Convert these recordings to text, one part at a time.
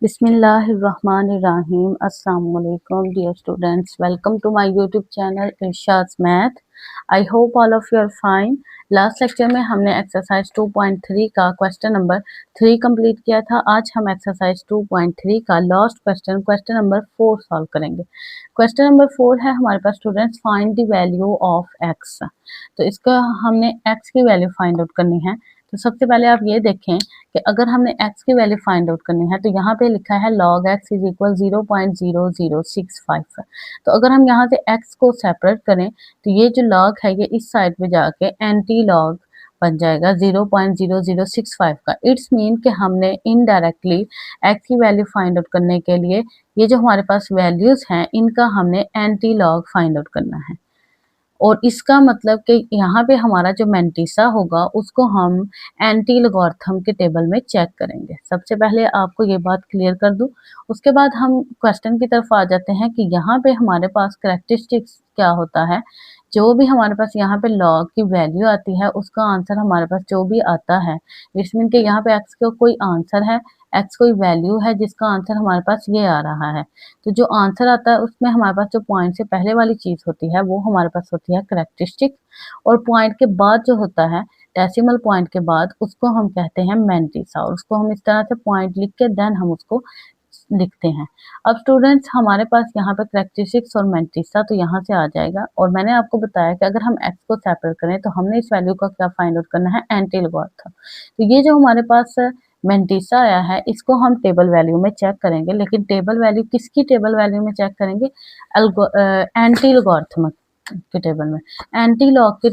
बिस्मिल्लाहिर्रहमानिर्रहीम। अस्सलाम वालेकुम dear students, welcome to my YouTube channel Irshad math. I hope all of you are fine. Last lecture में हमने exercise 2.3 का क्वेश्चन नंबर 3 कंप्लीट किया था। आज हम एक्सरसाइज 2.3 का लास्ट क्वेश्चन नंबर 4 सॉल्व करेंगे। क्वेश्चन नंबर 4 है हमारे पास students, find the value of x. तो इसका हमने एक्स की वैल्यू फाइंड आउट करनी है। तो सबसे पहले आप ये देखें कि अगर हमने x की वैल्यू फाइंड आउट करनी है तो यहाँ पे लिखा है log x इज इक्वल 0.0065। तो अगर हम यहाँ से x को सेपरेट करें तो ये जो log है ये इस साइड पे जाके एंटी लॉग बन जाएगा 0.0065 का। इट्स मीन कि हमने इनडायरेक्टली x की वैल्यू फाइंड आउट करने के लिए ये जो हमारे पास वैल्यूज हैं इनका हमने एंटी लॉग फाइंड आउट करना है। और इसका मतलब कि यहाँ पे हमारा जो मैंटिसा होगा उसको हम एंटी लॉगरिथम के टेबल में चेक करेंगे। सबसे पहले आपको ये बात क्लियर कर दूं, उसके बाद हम क्वेश्चन की तरफ आ जाते हैं कि यहाँ पे हमारे पास कैरेक्टरिस्टिक्स क्या होता है। जो भी हमारे पास यहाँ पे लॉग की वैल्यू आती है उसका आंसर हमारे पास जो भी आता है, इट्स मीन कि यहाँ पे एक्स का कोई आंसर है, एक्स कोई वैल्यू है जिसका आंसर हमारे पास ये आ रहा है। तो जो आंसर आता है उसमें हमारे पास जो पॉइंट से पहले वाली चीज होती है वो हमारे पास होती है कैरेक्टरिस्टिक, और पॉइंट के बाद जो होता है डेसिमल पॉइंट के बाद उसको हम कहते हैं मैंटिसा, और उसको हम इस तरह से पॉइंट लिख के देन हम उसको लिखते हैं। अब स्टूडेंट्स हमारे पास यहाँ पे कैरेक्टरिस्टिक्स और मैंटिसा तो यहाँ से आ जाएगा, और मैंने आपको बताया कि अगर हम एक्स को सेपरेट करें तो हमने इस वैल्यू का क्या फाइंड आउट करना है, एंटी लॉगरिथम। तो ये जो हमारे पास मैंटिसा आया है इसको हम टेबल वैल्यू में चेक करेंगे, लेकिन टेबल वैल्यू किसकी टेबल वैल्यू में चेक करेंगे, एंटी लॉगरिथम के टेबल में, एंटी लॉग के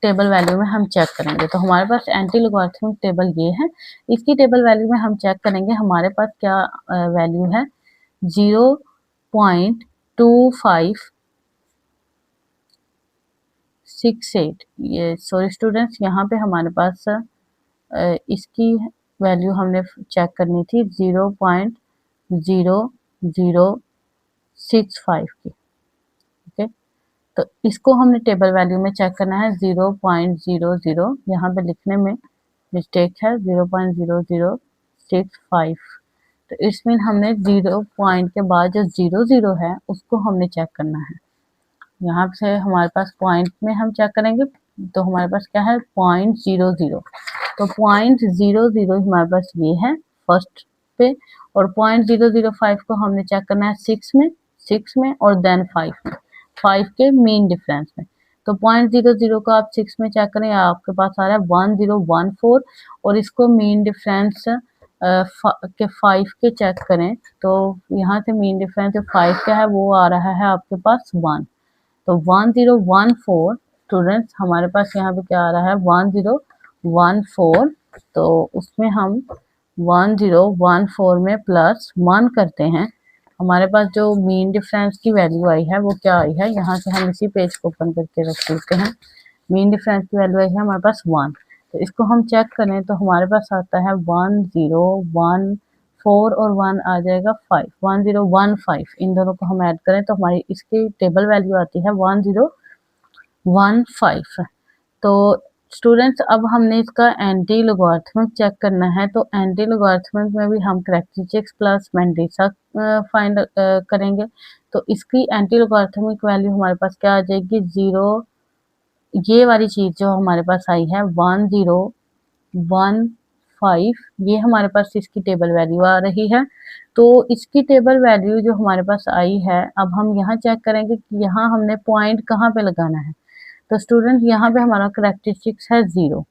टेबल वैल्यू में हम चेक करेंगे। तो हमारे पास एंटी लॉगरिथमिक टेबल ये है, इसकी टेबल वैल्यू में हम चेक करेंगे हमारे पास क्या वैल्यू है, 0.2568। ये सॉरी स्टूडेंट्स, यहाँ पे हमारे पास इसकी वैल्यू हमने चेक करनी थी 0.0065 की। ओके, तो इसको हमने टेबल वैल्यू में चेक करना है 0.00, यहाँ पे लिखने में मिस्टेक है 0.0065। तो इसमें हमने 0 पॉइंट के बाद जो 00 है उसको हमने चेक करना है। यहाँ से हमारे पास पॉइंट में हम चेक करेंगे तो हमारे पास क्या है 0.00। तो 0.00 हमारे पास ये है फर्स्ट पे, और 0.005 को हमने चेक करना है 6 में और देन 5 में, 5 के मीन डिफरेंस में। तो 0.00 को आप 6 में चेक करें, आपके पास आ रहा है 1014, और इसको मीन डिफरेंस के 5 के चेक करें तो यहाँ से मीन डिफरेंस जो 5 का है वो आ रहा है आपके पास 1। तो 1014 स्टूडेंट्स हमारे पास यहाँ पे क्या आ रहा है 1014। तो उसमें हम 1014 में प्लस 1 करते हैं, हमारे पास जो मीन डिफरेंस की वैल्यू आई है वो क्या आई है, यहाँ से हम इसी पेज को ओपन करके रख लेते हैं। मीन डिफरेंस की वैल्यू आई है हमारे पास 1। तो इसको हम चेक करें तो हमारे पास आता है 1014 और 1 आ जाएगा 5, 1015। इन दोनों को हम ऐड करें तो हमारी इसकी टेबल वैल्यू आती है 1015। तो स्टूडेंट्स अब हमने इसका एंटी लॉगरिथमिक चेक करना है, तो एंटी लॉगरिथमिक में भी हम कैरेक्टरिस्टिक्स प्लस मैंटिसा फाइंड करेंगे। तो इसकी एंटी लॉगरिथमिक वैल्यू हमारे पास क्या आ जाएगी 0, ये वाली चीज जो हमारे पास आई है 1015, ये हमारे पास इसकी टेबल वैल्यू आ रही है। तो इसकी टेबल वैल्यू जो हमारे पास आई है, अब हम यहाँ चेक करेंगे कि यहाँ हमने पॉइंट कहाँ पे लगाना है। तो स्टूडेंट यहाँ पे हमारा कैरेक्टरिस्टिक्स है 0।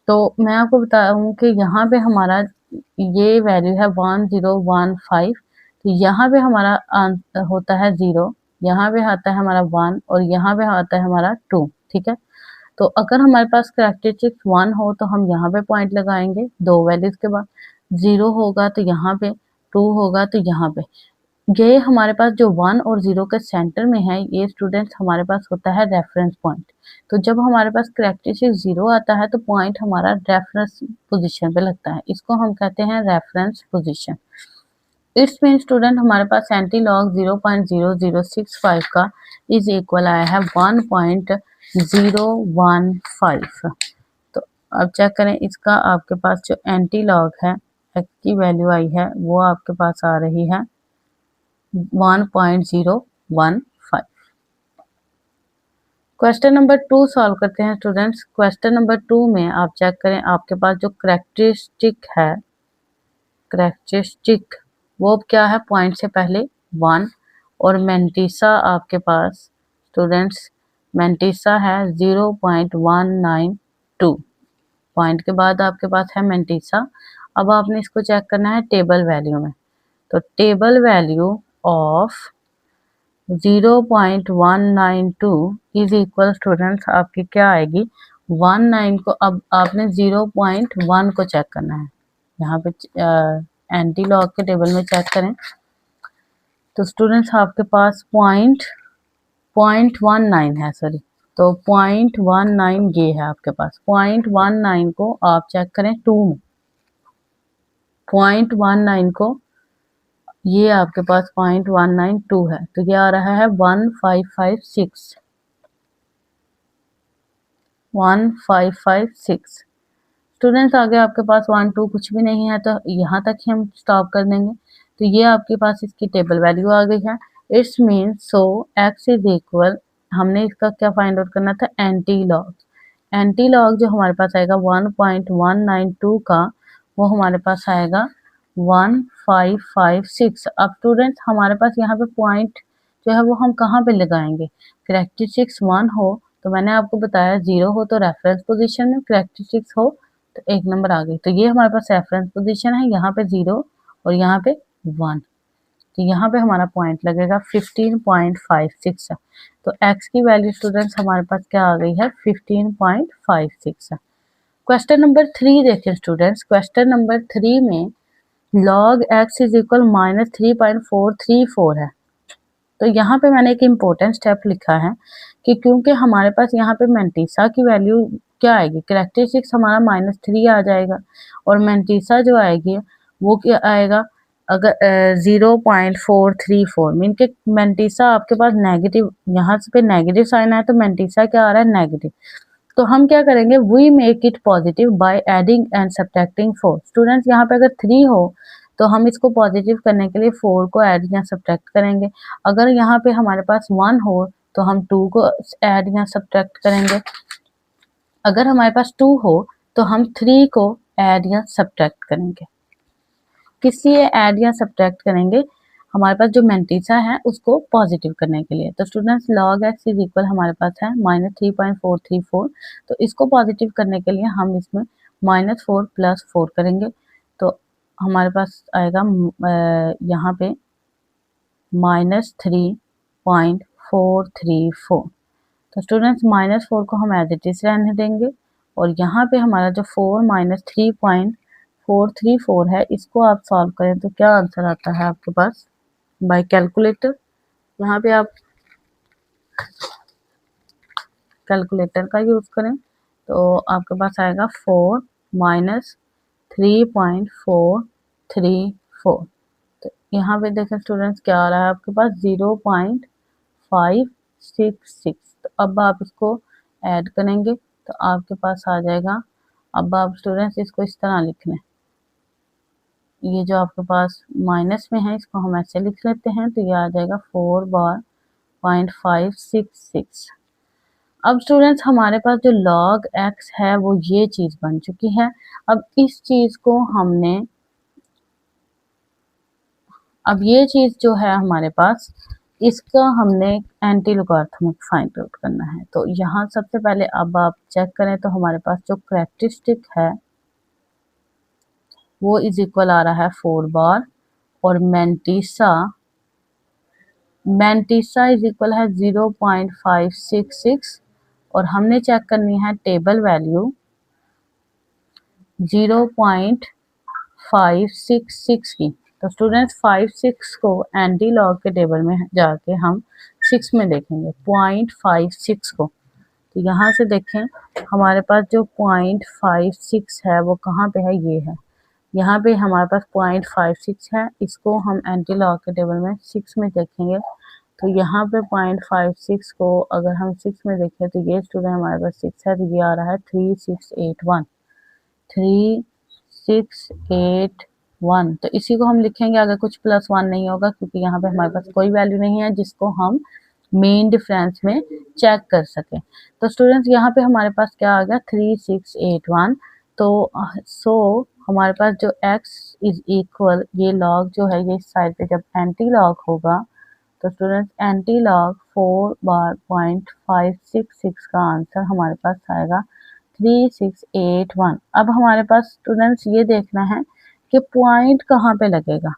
तो मैं आपको बताऊँ कि यहाँ पे हमारा ये वैल्यू है 1015, तो यहाँ पे हमारा होता है 0, यहाँ पे आता है हमारा 1 और यहाँ पे आता है हमारा 2। ठीक है, तो अगर हमारे पास कैरेक्टरिस्टिक्स 1 हो तो हम यहाँ पे पॉइंट लगाएंगे, 2 वैल्यूज के बाद 0 होगा तो यहाँ पे, 2 होगा तो यहाँ पे। ये हमारे पास जो 1 और 0 के सेंटर में है ये स्टूडेंट्स हमारे पास होता है रेफरेंस पॉइंट। तो जब हमारे पास कैरेक्टरिस्टिक 0 आता है तो पॉइंट हमारा रेफरेंस पोजीशन पे लगता है, इसको हम कहते हैं reference position. It's mean student हमारे पास एंटी लॉग 0.0065 का इज इक्वल आया है 1.015। तो अब चेक करें इसका, आपके पास जो एंटी लॉग है x की वैल्यू आई है वो आपके पास आ रही है 1.015। क्वेश्चन नंबर 2 सॉल्व करते हैं स्टूडेंट्स। क्वेश्चन नंबर 2 में आप चेक करें आपके पास जो करेक्टरिस्टिक वो क्या है, पॉइंट से पहले 1 और मेंटिसा आपके पास स्टूडेंट्स मेंटिसा है 0.192। पॉइंट के बाद आपके पास है मेंटिसा। अब आपने इसको चेक करना है टेबल वैल्यू में। तो table value of 0.192 is equal students आपकी क्या आएगी 19 को। अब आपने 0.1 को चेक करना है। यहाँ पे एंटी लॉग के टेबल में चेक करें तो स्टूडेंट्स आपके पास पॉइंट 0.19 है, सॉरी, तो 0.19 ये है आपके पास। 0.19 को आप चेक करें 2 में, 0.19 को ये आपके पास 0.192 है तो ये आ रहा है 1556। 1556 स्टूडेंट्स आगे आपके पास 1 2 कुछ भी नहीं है तो यहाँ तक ही हम स्टॉप कर देंगे। तो ये आपके पास इसकी टेबल वैल्यू आ गई है। It's mean so x is equal, हमने इसका क्या फाइंड आउट करना था, एंटी लॉग। एंटी लॉग जो हमारे पास आएगा 1.192 का वो हमारे पास आएगा 1556। अब स्टूडेंट्स हमारे पास यहाँ पे पॉइंट जो है वो हम कहाँ पे लगाएंगे, करेक्टरिस्टिक्स 1 हो तो मैंने आपको बताया 0 हो तो रेफरेंस पोजीशन में, करेक्टरिस्टिक्स हो तो 1 नंबर आ गई। तो ये हमारे पास रेफरेंस पोजीशन है, यहाँ पे 0 और यहाँ पे 1, तो यहाँ पे हमारा पॉइंट लगेगा 15.56 है। तो x की वैल्यू स्टूडेंट्स हमारे पास क्या आ गई है 15.56 है। क्वेश्चन नंबर 3 देखें स्टूडेंट्स। क्वेश्चन नंबर 3 में log x इज इक्वल -3.434 है। तो यहाँ पे मैंने एक इम्पोर्टेंट स्टेप लिखा है कि क्योंकि हमारे पास यहाँ पे मेंटिसा की वैल्यू क्या आएगी, करेक्टरिस्टिक्स हमारा -3 आ जाएगा और मेंटिसा जो आएगी वो क्या आएगा, अगर 0.434 मीन के मेंटिसा आपके पास नेगेटिव, यहाँ पे नेगेटिव साइन है तो मेंटिसा क्या आ रहा है नेगेटिव। तो हम क्या करेंगे, we make it positive by adding and subtracting 4। Students यहाँ पे अगर 3 हो तो हम इसको पॉजिटिव करने के लिए 4 को ऐड या सब्ट्रैक्ट करेंगे। अगर यहाँ पे हमारे पास 1 हो तो हम 2 को ऐड या सब्ट्रैक्ट करेंगे। अगर हमारे पास 2 हो तो हम 3 को ऐड या सब्ट्रैक्ट करेंगे। किस लिए ऐड या सब्ट्रैक्ट करेंगे, हमारे पास जो मेंटिसा है उसको पॉजिटिव करने के लिए। तो students log x is equal हमारे पास है -3.434। तो इसको पॉजिटिव करने के लिए हम इसमें -4 + 4 करेंगे तो हमारे पास आएगा यहाँ पे -3.434। तो स्टूडेंट्स -4 को हम एज इट इज रहने देंगे और यहाँ पे हमारा जो 4 - 3.434 है इसको आप सॉल्व करें तो क्या आंसर आता है आपके पास बाय कैलकुलेटर। यहाँ पे आप कैलकुलेटर का यूज करें तो आपके पास आएगा 4 - 3.434। तो यहाँ पे देखें स्टूडेंट्स क्या आ रहा है आपके पास 0.566। तो अब आप इसको ऐड करेंगे तो आपके पास आ जाएगा। अब आप स्टूडेंट्स इसको इस तरह लिख लें, ये जो आपके पास माइनस में है इसको हम ऐसे लिख लेते हैं तो ये आ जाएगा 4 बार 0.566। अब स्टूडेंट्स हमारे पास जो log x है वो ये चीज बन चुकी है। अब इस चीज को हमने, अब ये चीज जो है हमारे पास इसका हमने एंटी लोगारिथमिक फाइंड आउट करना है। तो यहाँ सबसे पहले अब आप चेक करें तो हमारे पास जो करेक्टरिस्टिक है वो इज इक्वल आ रहा है 4 बार और मेंटिसा इज इक्वल है 0.566 और हमने चेक करनी है टेबल वैल्यू 0.566 की। तो स्टूडेंट्स 5 6 को एंटी लॉग के टेबल में जाके हम 6 में देखेंगे 0.56 को। तो यहाँ से देखें हमारे पास जो 0.56 है वो कहाँ पे है, ये है, यहाँ पे हमारे पास 0.56 है। इसको हम एंटी लॉग के टेबल में 6 में देखेंगे तो यहाँ पे 0.56 को अगर हम 6 में देखें तो ये स्टूडेंट हमारे पास 6 है तो ये आ रहा है 3681। 3681 1, तो इसी को हम लिखेंगे अगर कुछ प्लस 1 नहीं होगा, क्योंकि यहाँ पे हमारे पास कोई वैल्यू नहीं है जिसको हम मेन डिफरेंस में चेक कर सकें। तो स्टूडेंट्स यहाँ पे हमारे पास क्या आ गया 3681। तो हमारे पास जो x इज इक्वल, ये लॉग जो है ये इस साइड पे जब एंटी लॉग होगा तो स्टूडेंट्स एंटी लॉग 4/.566 का आंसर हमारे पास आएगा 3681। अब हमारे पास स्टूडेंट्स ये देखना है कि पॉइंट कहाँ पे लगेगा।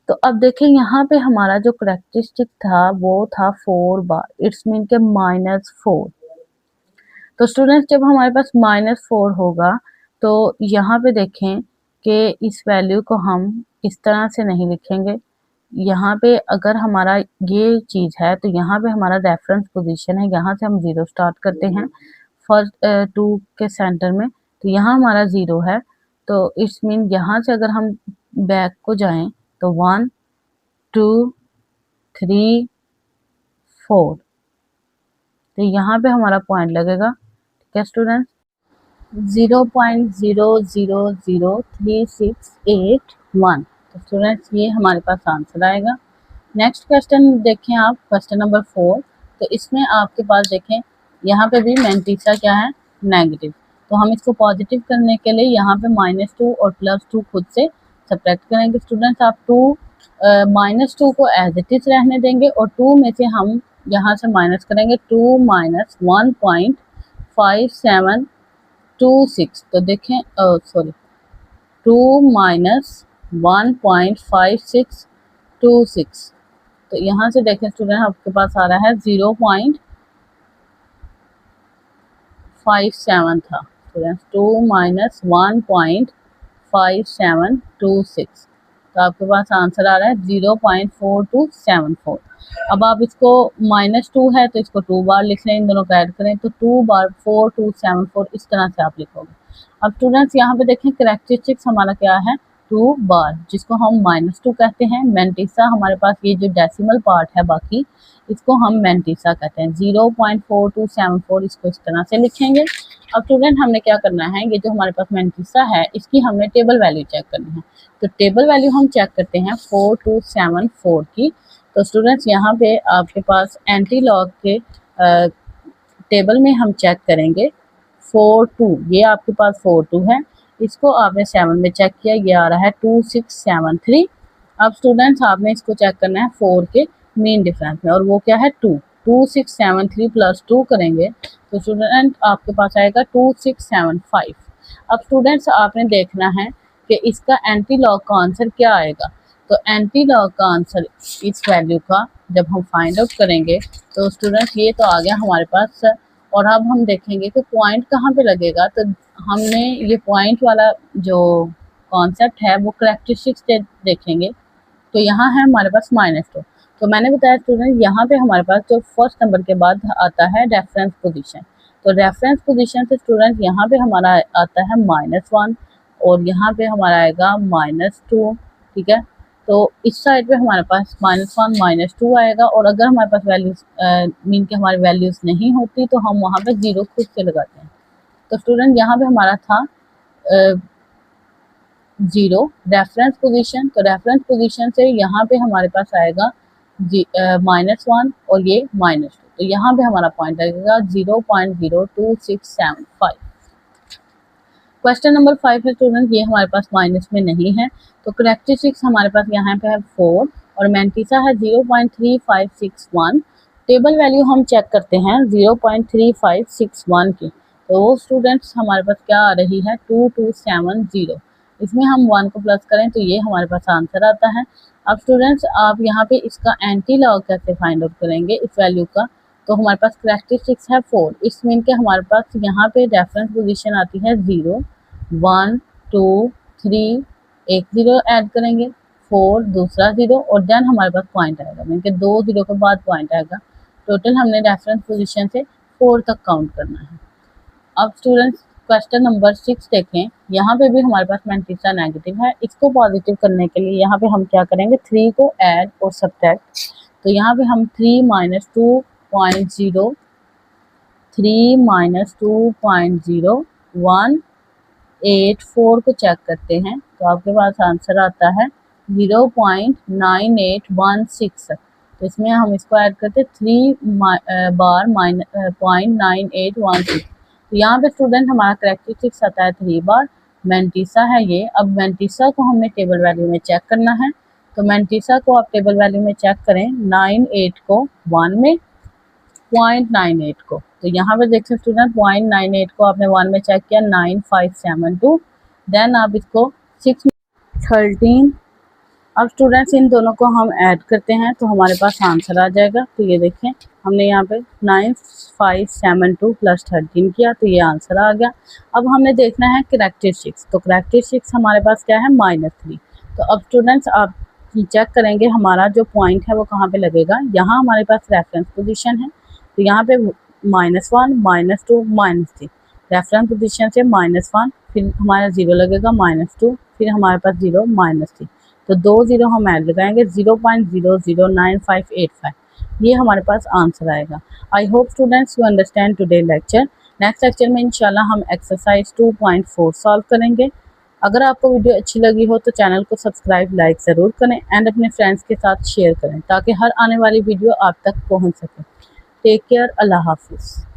तो अब देखें यहाँ पे हमारा जो करेक्टरिस्टिक था वो था 4 बार, इट्स मीन के -4। तो स्टूडेंट्स जब हमारे पास -4 होगा तो यहाँ पे देखें कि इस वैल्यू को हम इस तरह से नहीं लिखेंगे। यहाँ पे अगर हमारा ये चीज़ है तो यहाँ पे हमारा रेफरेंस पोजीशन है, यहाँ से हम 0 स्टार्ट करते हैं फर्स्ट 2 के सेंटर में, तो यहाँ हमारा 0 है। तो इट्स मीन यहाँ से अगर हम बैक को जाएं तो 1 2 3 4, तो यहाँ पे हमारा पॉइंट लगेगा। ठीक है स्टूडेंट, 0.000368 तो स्टूडेंट्स ये हमारे पास आंसर आएगा। नेक्स्ट क्वेश्चन देखें आप, क्वेश्चन नंबर 4। तो इसमें आपके पास देखें यहाँ पे भी मैंटीसा क्या है, नेगेटिव। तो हम इसको पॉजिटिव करने के लिए यहाँ पे -2 और +2 खुद से सब्ट्रैक्ट करेंगे। स्टूडेंट्स आप -2 को एज इट इज रहने देंगे और 2 में से हम यहाँ से माइनस करेंगे 2 - 1.5726। तो देखें 2 - 1.5626। तो यहाँ से देखें स्टूडेंट आपके पास आ रहा है 0.57 था स्टूडेंट, 2 - 1.5726। तो आपके पास आंसर आ रहा है 0.4274। अब आप इसको -2 है तो इसको 2 बार लिख लें, इन दोनों को ऐड करें तो 2 बार 4274, इस तरह से आप लिखोगे। अब स्टूडेंट्स यहाँ पे देखें करेक्टरिस्टिक्स हमारा क्या है 2 बार, जिसको हम -2 कहते हैं। मैंटीसा हमारे पास ये जो डेसिमल पार्ट है बाकी, इसको हम मैंटीसा कहते हैं। 0.4274 इसको इस तरह से लिखेंगे। अब स्टूडेंट हमने क्या करना है, ये जो हमारे पास मैंटीसा है इसकी हमने टेबल वैल्यू चेक करनी है। तो टेबल वैल्यू हम चेक करते हैं 4274 की। तो स्टूडेंट्स यहाँ पे आपके पास एंटी लॉग के टेबल में हम चेक करेंगे 42, ये आपके पास 42 है, इसको आपने 7 में चेक किया, ये आ रहा है 2673। अब स्टूडेंट्स आपने इसको चेक करना है 4 के मेन डिफरेंस में, और वो क्या है 2। 2673 + 2 करेंगे तो स्टूडेंट आपके पास आएगा 2675। अब स्टूडेंट्स आपने देखना है कि इसका एंटी लॉग का आंसर क्या आएगा। तो एंटी लॉग का आंसर इस वैल्यू का जब हम फाइंड आउट करेंगे तो स्टूडेंट्स ये तो आ गया हमारे पास। और अब हम देखेंगे कि पॉइंट कहाँ पे लगेगा। तो हमने ये पॉइंट वाला जो कॉन्सेप्ट है वो करेक्टरिस्टिक्स देखेंगे। तो यहाँ है हमारे पास -2। तो मैंने बताया स्टूडेंट यहाँ पे हमारे पास जो फर्स्ट नंबर के बाद आता है रेफरेंस पोजीशन। तो रेफरेंस पोजीशन से स्टूडेंट यहाँ पे हमारा आता है -1 और यहाँ पे हमारा आएगा -2। ठीक है, तो इस साइड पे हमारे पास -1 -2 आएगा। और अगर हमारे पास वैल्यूज मीन के हमारी वैल्यूज नहीं होती तो हम वहाँ पे 0 खुद से लगाते हैं। तो स्टूडेंट यहाँ पे हमारा था 0 रेफरेंस पोजीशन। तो रेफरेंस पोजीशन से यहाँ पे हमारे पास आएगा -1 और ये -2। तो यहाँ पे हमारा पॉइंट लगेगा 0.02675। क्वेश्चन नंबर 5 है स्टूडेंट, ये हमारे पास माइनस में नहीं है। तो करेक्टरिस्टिक्स हमारे पास यहाँ पे है 4 और मैंटीसा है 0.3561। टेबल वैल्यू हम चेक करते हैं 0.3561 की। तो वो स्टूडेंट्स हमारे पास क्या आ रही है 2270। इसमें हम 1 को प्लस करें तो ये हमारे पास आंसर आता है। अब स्टूडेंट्स आप यहाँ पे इसका एंटी लॉग कैसे फाइंड आउट करेंगे इस वैल्यू का। तो हमारे पास करेक्टरिस्टिक्स है 4, इस मीन के हमारे पास यहाँ पे रेफरेंस पोजीशन आती है 0 1 2 3, एक 0 ऐड करेंगे 4 दूसरा 0 और देन हमारे पास पॉइंट आएगा, मीन के 2 0 के बाद पॉइंट आएगा। टोटल हमने रेफरेंस पोजीशन से 4 तक काउंट करना है। अब स्टूडेंट्स क्वेश्चन नंबर 6 देखें, यहाँ पे भी हमारे पास मैंटीसा नेगेटिव है। इसको पॉजिटिव करने के लिए यहाँ पे हम क्या करेंगे 3 को ऐड और सब्ट्रैक्ट। तो यहाँ पे हम 3 - 2.0 3 - 2.0 1 0.84 को चेक करते हैं तो आपके पास आंसर आता है 0.9816। तो इसमें हम इसको ऐड करते 3 बार .9816। तो यहाँ पे स्टूडेंट हमारा करेक्टरिस्टिक्स आता है 3 बार। मैंटीसा है ये। अब मैंटीसा को हमने टेबल वैल्यू में चेक करना है। तो मैंटीसा को आप टेबल वैल्यू में चेक करें 98 को 1 में, 0.98 को। तो यहाँ पे देखते हैं स्टूडेंट 0.98 को आपने 1 में चेक किया 9572। देन आप इसको 613। अब स्टूडेंट्स इन दोनों को हम ऐड करते हैं तो हमारे पास आंसर आ जाएगा। तो ये देखें हमने यहाँ पे 9572 प्लस 13 किया तो ये आंसर आ गया। अब हमने देखना है करेक्टरिस्टिक्स। तो करेक्टरिस्टिक्स हमारे पास क्या है -3। तो अब स्टूडेंट्स आप चेक करेंगे हमारा जो पॉइंट है वो कहाँ पे लगेगा। यहाँ हमारे पास रेफरेंस पोजीशन है तो यहाँ पे -1 -2 -3। रेफरेंस पोजीशन से -1 फिर हमारा 0 लगेगा, -2 फिर हमारे पास 0 -3। तो 2 0 हम ऐड लगाएंगे 0.009585। ये हमारे पास आंसर आएगा। I hope students you understand today lecture. Next lecture में इंशाल्लाह हम एक्सरसाइज 2.4 सॉल्व करेंगे। अगर आपको वीडियो अच्छी लगी हो तो चैनल को सब्सक्राइब लाइक ज़रूर करें एंड अपने फ्रेंड्स के साथ शेयर करें ताकि हर आने वाली वीडियो आप तक पहुंच सके। Take care. अल्लाह हाफिज़।